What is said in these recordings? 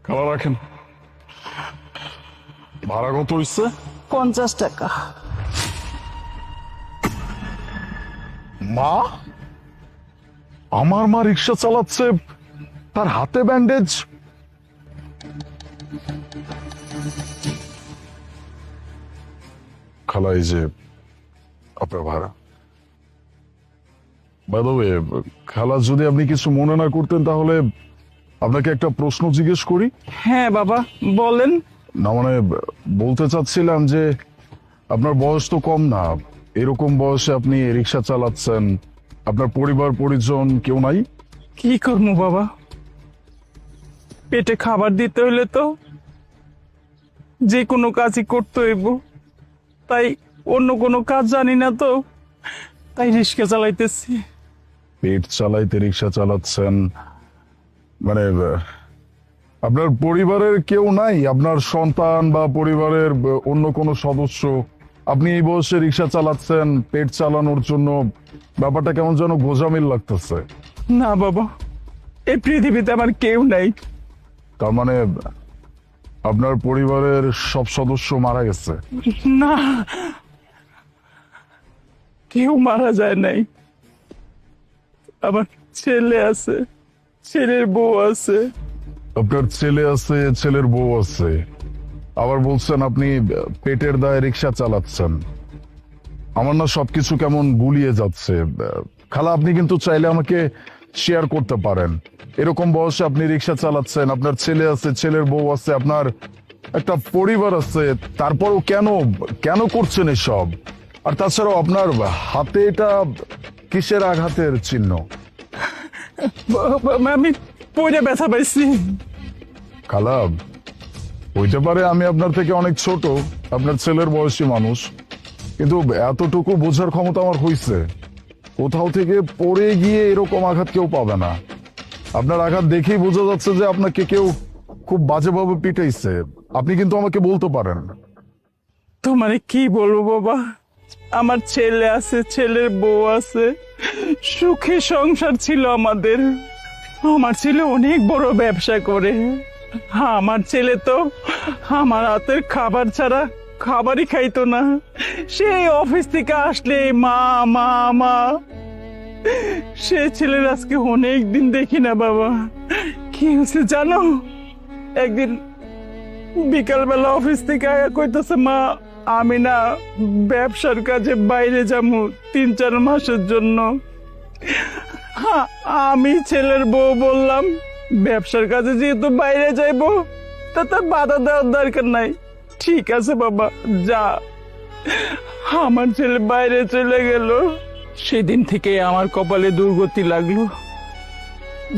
খালা রাখেন। ভাড়া কত হইছে? 50 টাকা। মা, আমার মা রিক্সা চালাচ্ছে, তার হাতে ব্যান্ডেজ। খালা, এই যে আপনার ভাড়া। বাই দ্য ওয়ে, খালা, যদি আপনি কিছু মনে না করতেন তাহলে আপনাকে একটা প্রশ্ন জিজ্ঞেস করি। হ্যাঁ বাবা, বলেন। না মানে, বলতে চাচ্ছিলাম যে আপনার বয়স তো কম না, এরকম বয়সে আপনি রিক্সা চালাচ্ছেন, আপনার পরিবার পরিজন কেউ নাই? কি করবো বাবা, পেটে খাবার দিতে হলে তো যে কোনো কাজই করতে হইব। তাই অন্য কোনো কাজ জানি না তো, তাই রিক্সা চালাইতেছি। পেট চালাইতে রিক্সা চালাচ্ছেন মানে, আপনার পরিবারের কেউ নাই? আপনার সন্তান বা পরিবারের অন্য কোনো সদস্য? আপনি এই বয়সে রিক্সা চালাচ্ছেন পেট চালানোর জন্য, ব্যাপারটা কেমন যেন গোজামিল লাগতেছে। না বাবা, এই পৃথিবীতে আমার কেউ নাই। তার মানে আপনার পরিবারের সব সদস্য মারা গেছে? না, কেউ মারা যায় নাই। আমার ছেলে আছে, ছেলের বউ আছে। আপনার ছেলে আছে, ছেলের বউ আছে, আবার বলছেন আপনি পেটের দায়ে রিক্সা চালাচ্ছেন। আমার না সবকিছু কেমন গুলিয়ে যাচ্ছে। খালা, আপনি কিন্তু চাইলে আমাকে শেয়ার করতে পারেন। এরকম বয়সে আপনি রিক্সা চালাচ্ছেন, আপনার ছেলে আছে, ছেলের বউ আছে, আপনার একটা পরিবার আছে, তারপরও কেন কেন করছেন এসব? আর তাছাড়াও আপনার হাতে এটা কিসের আঘাতের চিহ্ন? আমি পড়ে ব্যথা পাইছি। খালা, হইতে পারে আমি আপনার থেকে অনেক ছোট, আপনার ছেলের বয়সী মানুষ, কিন্তু এতটুকু বোঝার ক্ষমতা আমার হইছে, কোথাও থেকে পড়ে গিয়ে এরকম আঘাত কেউ পাবে না। আপনার আঘাত দেখেই বোঝা যাচ্ছে যে আপনাকে কেউ খুব বাজেভাবে পিটাইছে। আপনি কিন্তু আমাকে বলতে পারেন। তোমারে কি বলবো বাবা, আমার ছেলে আছে, ছেলের বউ আছে, সুখে সংসার ছিল আমাদের। আমার ছেলে অনেক বড় ব্যবসা করে। আমার ছেলে তো আমার হাতের খাবার ছাড়া খাবারই খাইতো না। সেই অফিস থেকে আসলে মা মা মা। সে ছেলের আজকে অনেক দিন দেখি না বাবা। কি হয়েছে জানো? একদিন বিকালবেলা অফিস থেকে আয়া কইতেছে, মা আমি না ব্যবসার কাজে বাইরে যাবো 3-4 মাসের জন্য। আমি ছেলের বউ বললাম, ব্যবসার কাজে যেহেতু বাইরে যাইবো তা তার বাধা দেওয়ার দরকার নাই। ঠিক আছে বাবা, যা। আমার ছেলে বাইরে চলে গেল। সেদিন থেকে আমার কপালে দুর্গতি লাগলো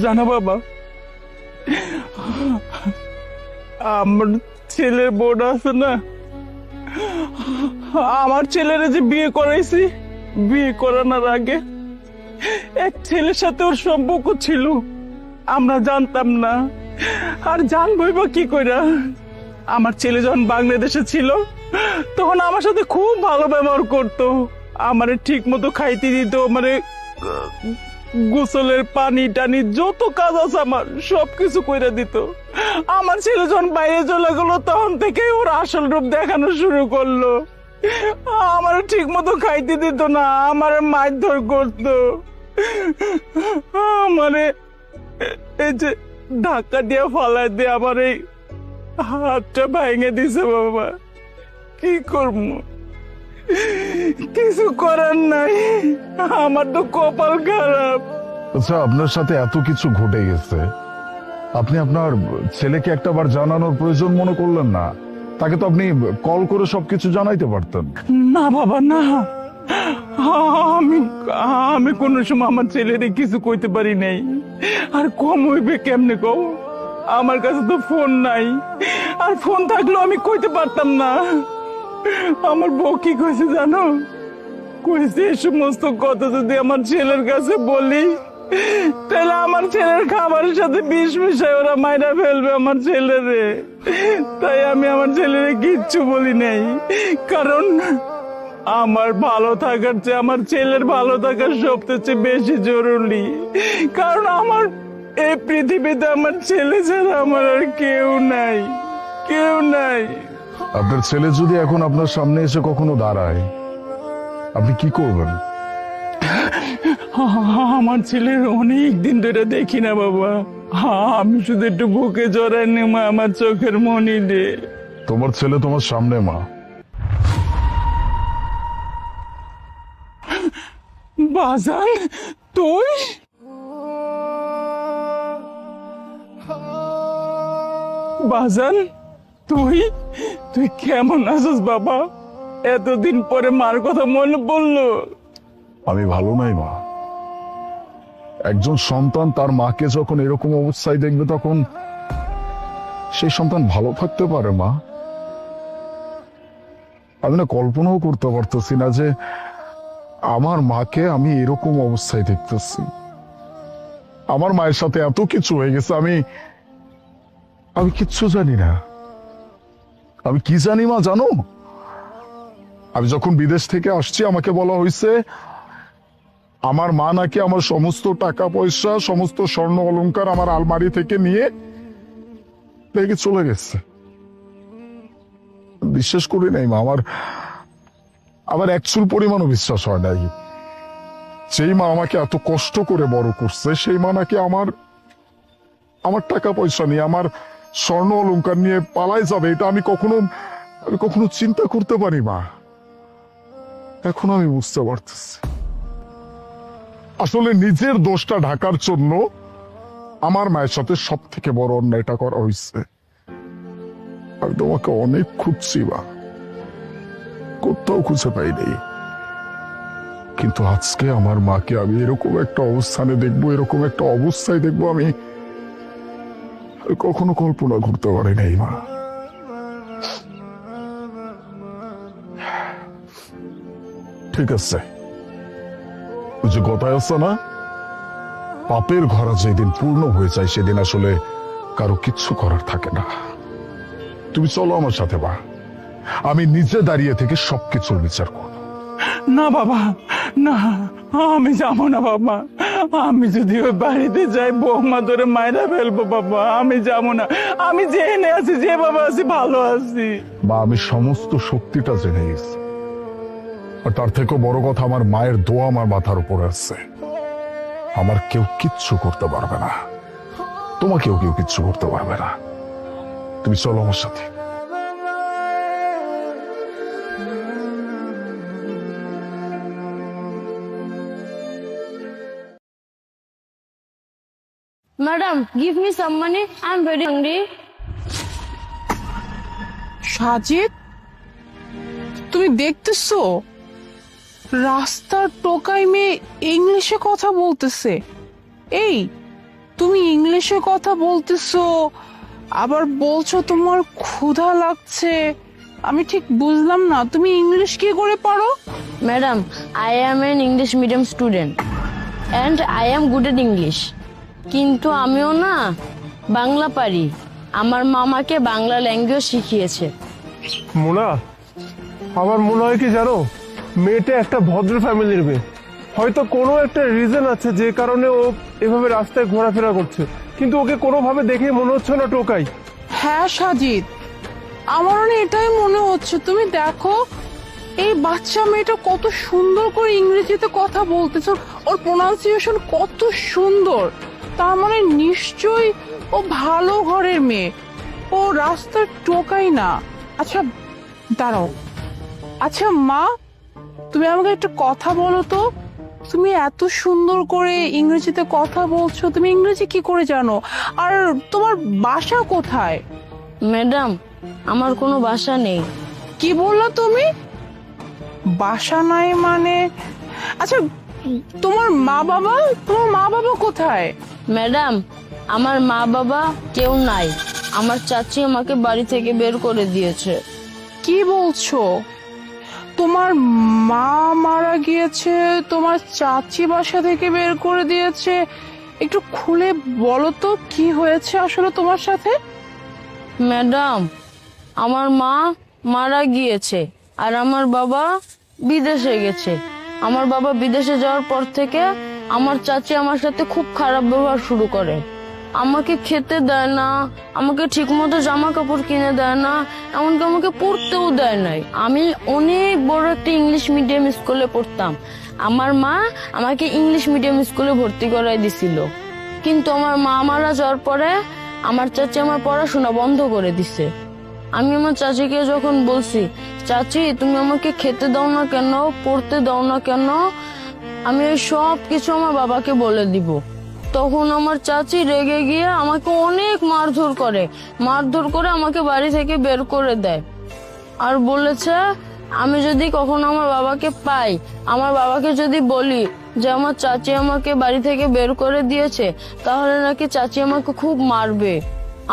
জানো বাবা। আমার ছেলের বোন আছে না, আমার ছেলের যে বিয়ে করাইছি, বিয়ে করানোর আগে এক ছেলের সাথে ওর সম্পর্ক ছিল, আমরা জানতাম না। আর জানবই বা কি কইরা? আমার ছেলে যখন বাংলাদেশে ছিল তখন আমার সাথে খুব ভালো ব্যবহার করতো, আমারে ঠিক মতো খাইতে দিত, মানে গোসলের পানি টানি যত কাজ আছে আমার সবকিছু কইরা দিত। আমার ছেলে যখন বাইরে চলে গেল তখন থেকে ওর আসল রূপ দেখানো শুরু করলো। আমার ঠিক মতো খাইতে দিত না, আমার মারধর করতো। মানে এই যে ধাক্কা দিয়ে ফালাই দিয়ে আমার এই হাতটা ভেঙে দিছে বাবা। কি করবো, কিছু করার নাই, আমার তো কপাল খারাপ। আচ্ছা, আপনার সাথে এত কিছু ঘটে গেছে, আপনি আপনার ছেলেকে একটাবার জানানোর প্রয়োজন মনে করলেন না? তাকে তো আপনি কল করে সবকিছু জানাইতে পারতেন। না বাবা না, আমি আমি কোন সময় আমার ছেলেরে কিছু কইতে পারি নাই। আর কম হইবে কেমনে কও? আমার কাছে তো ফোন নাই, আর ফোন থাকলেও আমি কইতে পারতাম না। আমার বউ কি কইছে জানো? কইছে এই সমস্ত কথা যদি আমার ছেলের কাছে বলি তাহলে আমার ছেলের খাবারের সাথে বিষ মিশাই ওরা মাইরা ফেলবে আমার ছেলেরে। তাই আমি আমার ছেলেরে কিচ্ছু বলি নাই, কারণ আমার ভালো থাকার চেয়ে আমার ছেলের ভালো থাকার সবচেয়ে বেশি জরুরি। কারণ আমার এই পৃথিবীতে আমার ছেলে ছাড়া আমার আর কেউ নাই, কেউ নাই। আপনার ছেলে যদি এখন আপনার সামনে এসে কখনো দাঁড়ায়, আপনি কি করবেন? আমার ছেলের অনেক দিন ধরে দেখি না বাবা। আমি শুধু একটু বুকে জড়াই নে মা, আমার চোখের মনি রে। তোমার ছেলে তোমার সামনে মা। বাজান, তুই? বাজান, তুই তুই কেমন আছিস বাবা? এতদিন পরে মার কথা মনে পড়লো। আমি ভালো নাই মা। একজন সন্তান তার মাকে যখন এরকম অবস্থায় দেখবে, তখন সেই সন্তান ভালো থাকতে পারে মা? আমি না কল্পনাও করতে পারতেছি না যে আমার মাকে আমি এরকম অবস্থায় দেখতেছি। আমার মায়ের সাথে এত কিছু হয়ে গেছে, আমি কিচ্ছু জানি না। আমি কি জানি মা জানো? আমি যখন বিদেশ থেকে আসছি, আমাকে বলা হয়েছে আমার মা নাকি আমার সমস্ত টাকা পয়সা, সমস্ত স্বর্ণ অলংকার আমার আলমারি থেকে নিয়ে রেখে চলে গেছে। বিশ্বাস করি নাই মা। আমার এক চুল পরিমাণও বিশ্বাস হয় নাই। যেই মা আমাকে এত কষ্ট করে বড় করছে, সেই মা নাকি আমার টাকা পয়সা নিয়ে, আমার স্বর্ণ অলংকার নিয়ে পালাই যাবে, এটা আমি কখনো চিন্তা করতে পারি মা। এখন আমি বুঝতে পারতেছি, আসলে নিজের দোষটা ঢাকার জন্য আমার মায়ের সাথে সব থেকে বড় অন্যায়টা করা হয়েছে। আমি তোমাকে অনেক খুঁজছি মা, কোথাও খুঁজে পাইনি। কিন্তু আজকে আমার মাকে আমি এরকম একটা অবস্থানে দেখবো, এরকম একটা অবস্থায় দেখবো, আমি কখনো কল্পনা করতে পারি নাই মা। ঠিক আছে, ওই যে কথায় আছে না, পাপের ঘরা যেদিন পূর্ণ হয়ে যায়, সেদিন আসলে কারো কিচ্ছু করার থাকে না। তুমি চলো আমার সাথে মা, আমি নিজে দাঁড়িয়ে থেকে সবকিছুর বিচার করব। না বাবা, না, আমি যাবো না বাবা। আমি যদি ওই বাড়িতে যাই, বৌমা ধরে মায়েরা ফেলবো বাবা। আমি যাবো না। আমি জেনে আছি, যে বাবা আছি, ভালো আছি। মা, আমি সমস্ত শক্তিটা জেনে গেছি, আর তার থেকেও বড় কথা, আমার মায়ের দোয়া আমার মাথার উপরে আছে। আমার কেউ কিচ্ছু করতে পারবে না, তোমাকেও কেউ কিচ্ছু করতে পারবে না। তুমি চলো আমার সাথে। Madam, give me some money. I'm very hungry. Sajid, তুমি দেখতেছো রাস্তার টোকাই মেয়ে ইংলিশে কথা বলতেছে। এই, তুমি ইংলিশে কথা বলতেছো, আবার বলছো তোমার ক্ষুধা লাগছে। আমি ঠিক বুঝলাম না, তুমি ইংলিশ কি করে পারো? Madam, I am an English medium student and I am good at English. কিন্তু আমিও না বাংলা পারি। আমার মামাকে বাংলা ল্যাঙ্গুয়েজ শিখিয়েছে। মোনা, আমার মনে হয় কি জানো, মেয়েটা একটা ভদ্র ফ্যামিলির মেয়ে। হয়তো কোনো একটা রিজন আছে যে কারণে ও এভাবে রাস্তায় ঘোরাফেরা করছে, কিন্তু ওকে কোনোভাবে দেখে মনে হচ্ছে না টোকাই। হ্যাঁ সাজিদ, আমারও না এটাই মনে হচ্ছে। তুমি দেখো এই বাচ্চা মেয়েটা কত সুন্দর করে ইংরেজিতে কথা বলতেছে, ওর প্রোনাউন্সিয়েশন কত সুন্দর। তার মানে নিশ্চয়ই ও ভালো ঘরের মেয়ে, ও রাস্তার টোকাই না। আচ্ছা দাঁড়াও, আচ্ছা মা, তুমি আমাকে একটা কথা বলো তো, তুমি এত সুন্দর করে ইংরেজিতে কথা বলছো, তুমি ইংরেজি কি করে জানো? আর তোমার বাসা কোথায়? ম্যাডাম, আমার কোনো বাসা নেই। কি বললা তুমি? বাসা নাই মানে? আচ্ছা তোমার মা বাবা কোথায়? ম্যাডাম, আমার মা বাবা কেউ নাই। আমার চাচি আমাকে বাড়ি থেকে বের করে দিয়েছে। কি বলছো? তোমার মা মারা গিয়েছে, তোমার চাচি বাসা থেকে বের করে দিয়েছে? একটু খুলে বলো তো কি হয়েছে আসলে তোমার সাথে? ম্যাডাম, আমার মা মারা গিয়েছে আর আমার বাবা বিদেশে গেছে। আমার বাবা বিদেশে যাওয়ার পর থেকে আমার চাচি আমার সাথে খুব খারাপ ব্যবহার শুরু করে। আমাকে খেতে দেয় না, আমাকে ঠিক মতো জামা কাপড় কিনে দেয় না, এমনকি আমাকে পড়তেও দেয় নাই। আমি অনেক বড় একটা ইংলিশ মিডিয়াম স্কুলে পড়তাম। আমার মা আমাকে ইংলিশ মিডিয়াম স্কুলে ভর্তি করাই দিছিল, কিন্তু আমার মা মারা যাওয়ার পরে আমার চাচি আমার পড়াশোনা বন্ধ করে দিছে। আমি আমার চাচিকে যখন বলছি, চাচি তুমি আমাকে খেতে দাও না কেন, পড়তে দাও না কেন, আমি এই সব কিছু আমার বাবাকে বলে দিব, তখন আমার চাচি রেগে গিয়ে আমাকে অনেক মারধর করে আমাকে বাড়ি থেকে বের করে দেয়। আর বলেছে আমি যদি কখনো আমার বাবাকে পাই, আমার বাবাকে যদি বলি যে আমার চাচি আমাকে বাড়ি থেকে বের করে দিয়েছে, তাহলে নাকি চাচি আমাকে খুব মারবে।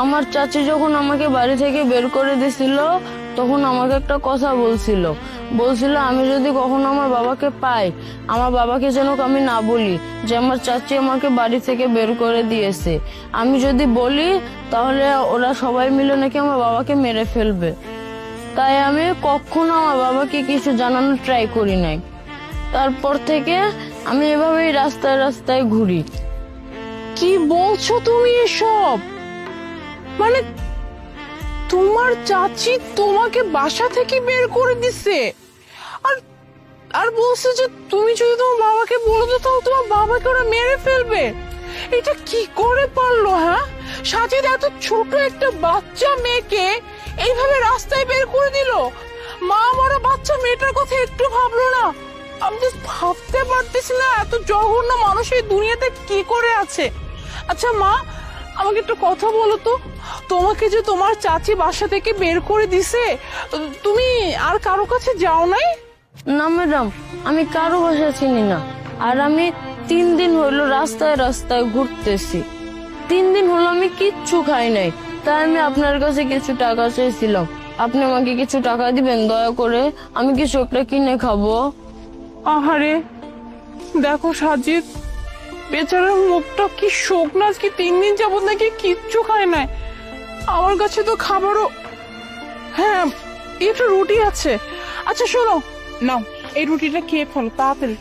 আমার চাচি যখন আমাকে বাড়ি থেকে বের করে দিছিল, তখন আমাকে একটা কথা বলছিল আমি যদি কখনো আমার বাবাকে পাই, আমার বাবাকে যেন আমি না বলি যে আমার চাচি আমাকে বাড়ি থেকে বের করে দিয়েছে। আমি যদি বলি তাহলে ওরা সবাই মিলে নাকি আমার বাবাকে মেরে ফেলবে। তাই আমি কখনো আমার বাবাকে কিছু জানানোর ট্রাই করি নাই। তারপর থেকে আমি এভাবেই রাস্তায় রাস্তায় ঘুরি। কি বলছো তুমি এসব? মানে তোমার চাচি তোমাকে বাসা থেকে বের করে দিছে, আর আর বলছে যে তুমি যদি তোমার বাবাকে বলে দাও তাহলে তোমার বাবাকে ওরা মেরে ফেলবে। এটা কি করে পারলো? হ্যাঁ, সাজিদ এত ছোট একটা বাচ্চা মেয়েকে এইভাবে রাস্তায় বের করে দিল। মা মরা বাচ্চা মেয়েটার কথা একটু ভাবলো না? আমি তো ভাবতে পারতেছি না এত জঘন্য মানুষ এই দুনিয়াতে কি করে আছে। আচ্ছা মা, আমাকে একটু কথা বলো তো, তোমাকে যে তোমার চাচি বাসা থেকে বের করে দিছে, তুমি আর কারো কাছে যাও নাই? না ম্যাডাম, আমি কারো বাসা চিনি না। আর আমি 3 দিন হলো রাস্তায় রাস্তায় ঘুরতেছি। 3 দিন হলো আমি কিচ্ছু খাই নাই। তাই আমি আপনার কাছে কিছু টাকা চাইছিলাম, আপনি আমাকে কিছু টাকা দিবেন দয়া করে, আমি কিছু একটা কিনে খাবো। আহারে দেখো সাজিদ, বেচারার মুখটা কি শোক না, আজকে 3 দিন যাবত নাকি কিচ্ছু খায় নাই। আমার কাছে তো খাবারও, হ্যাঁ একটু রুটি আছে। আচ্ছা শোনো, নাও এই রুটিটা খেয়ে ফেলো তাড়াতাড়ি।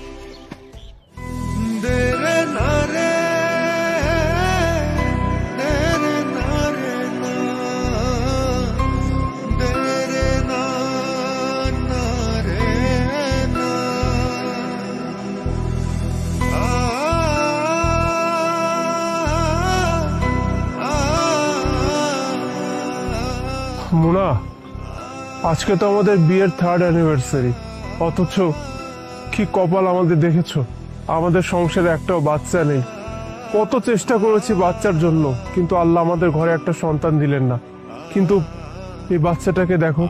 মুনা, আজকে তো আমাদের বিয়ের 3rd অ্যানিভার্সারি, অথচ কি কপাল আমাদের দেখেছো, আমাদের সংসারে একটাও বাচ্চা নেই। কত চেষ্টা করেছি বাচ্চার জন্য, কিন্তু আল্লাহ আমাদের ঘরে একটা সন্তান দিলেন না। কিন্তু এই বাচ্চাটাকে দেখো,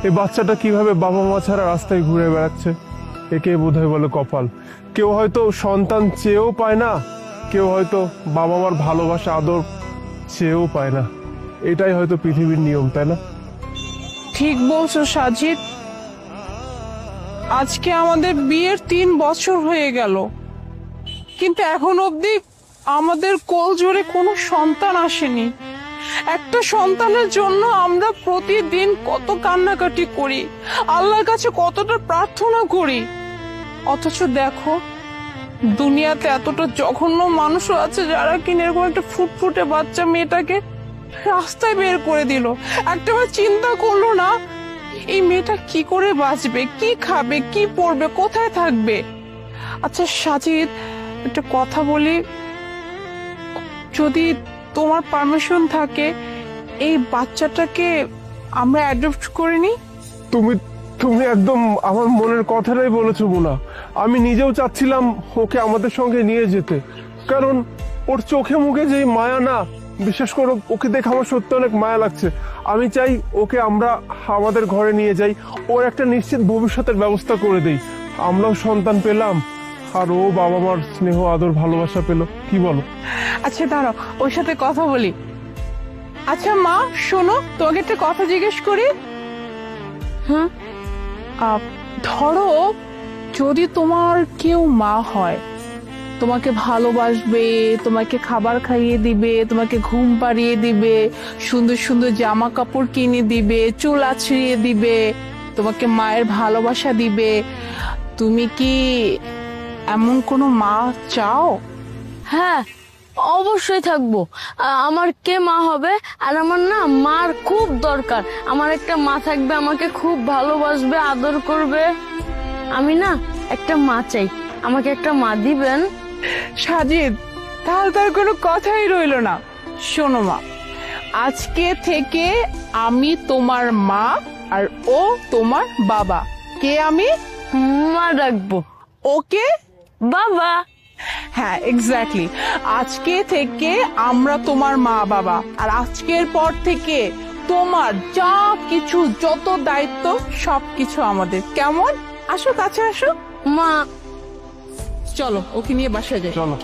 এই বাচ্চাটা কিভাবে বাবা মা ছাড়া রাস্তায় ঘুরে বেড়াচ্ছে। একে বোধহয় বলে কপাল। কেউ হয়তো সন্তান চেয়েও পায় না, কেউ হয়তো বাবা মার ভালোবাসা আদর চেয়েও পায় না। এটাই হয়তো পৃথিবীর নিয়ম, তাই না? ঠিক বলছো সাজিদ, আজকে আমাদের বিয়ের 3 বছর হয়ে গেল, কিন্তু এখন অবধি আমাদের কোল জোরে কোনো সন্তান আসেনি। একটা সন্তানের জন্য আমরা প্রতিদিন কত কান্নাকাটি করি, আল্লাহর কাছে কতটা প্রার্থনা করি, অথচ দেখো দুনিয়াতে এতটা জঘন্য মানুষও আছে যারা কিনা এরকম একটা ফুটফুটে বাচ্চা মেয়েটাকে রাস্তায় বের করে দিল। একটাবার চিন্তা করলো না এই মেয়েটা কি করে বাঁচবে, কি খাবে, কি পড়বে, কোথায় থাকবে? আচ্ছা সাজিদ, একটা কথা বলি, যদি তোমার পারমিশন থাকে এই বাচ্চাটাকে আমরা অ্যাডপ্ট করে নিই। তুমি একদম আমার মনের কথাটাই বলেছো মুনা। আমি নিজেও চাচ্ছিলাম ওকে আমাদের সঙ্গে নিয়ে যেতে, কারণ ওর চোখে মুখে যেই মায়া না, বিশেষ করে ওকে দেখে আমার সত্যি অনেক মায়া লাগছে। আমি চাই ওকে আমরা আমাদের ঘরে নিয়ে যাই, ওর একটা নিশ্চিত ভবিষ্যতের ব্যবস্থা করে দেই। আমরাও সন্তান পেলাম, আর ও বাবা মার স্নেহ আদর ভালোবাসা পেল। কি বলো? আচ্ছা দাঁড়াও, ওর সাথে কথা বলি। আচ্ছা মা শোনো, তোমাকে একটা কথা জিজ্ঞেস করি। হ্যাঁ, ধরো যদি তোমার কেউ মা হয়, তোমাকে ভালোবাসবে, তোমাকে খাবার খাইয়ে দিবে, তোমাকে ঘুম পাড়িয়ে দিবে, সুন্দর সুন্দর জামা কাপড় কিনে দিবে, চুল আছড়িয়ে দিবে, তোমাকে মায়ের ভালোবাসা দিবে, তুমি কি এমন কোনো মা চাও? হ্যাঁ অবশ্যই থাকবো। আমার কে মা হবে? আর আমার না মার খুব দরকার। আমার একটা মা থাকবে, আমাকে খুব ভালোবাসবে, আদর করবে। আমি না একটা মা চাই, আমাকে একটা মা দিবেন? সাজিদ, তাহলে তার কোনো কথাই রইলো না। শোনো মা, আজকে থেকে আমি তোমার মা আর ও তোমার বাবা। কে আমি? মা ডাকবো। ওকে বাবা। হ্যাঁ, এক্স্যাক্টলি। আজকে থেকে আমরা তোমার মা বাবা, আর আজকের পর থেকে তোমার যা কিছু, যত দায়িত্ব, সবকিছু আমাদের। কেমন? আসো, কাছে আসো। মা, চলো ওকে নিয়ে বাসায় যাই। চলো।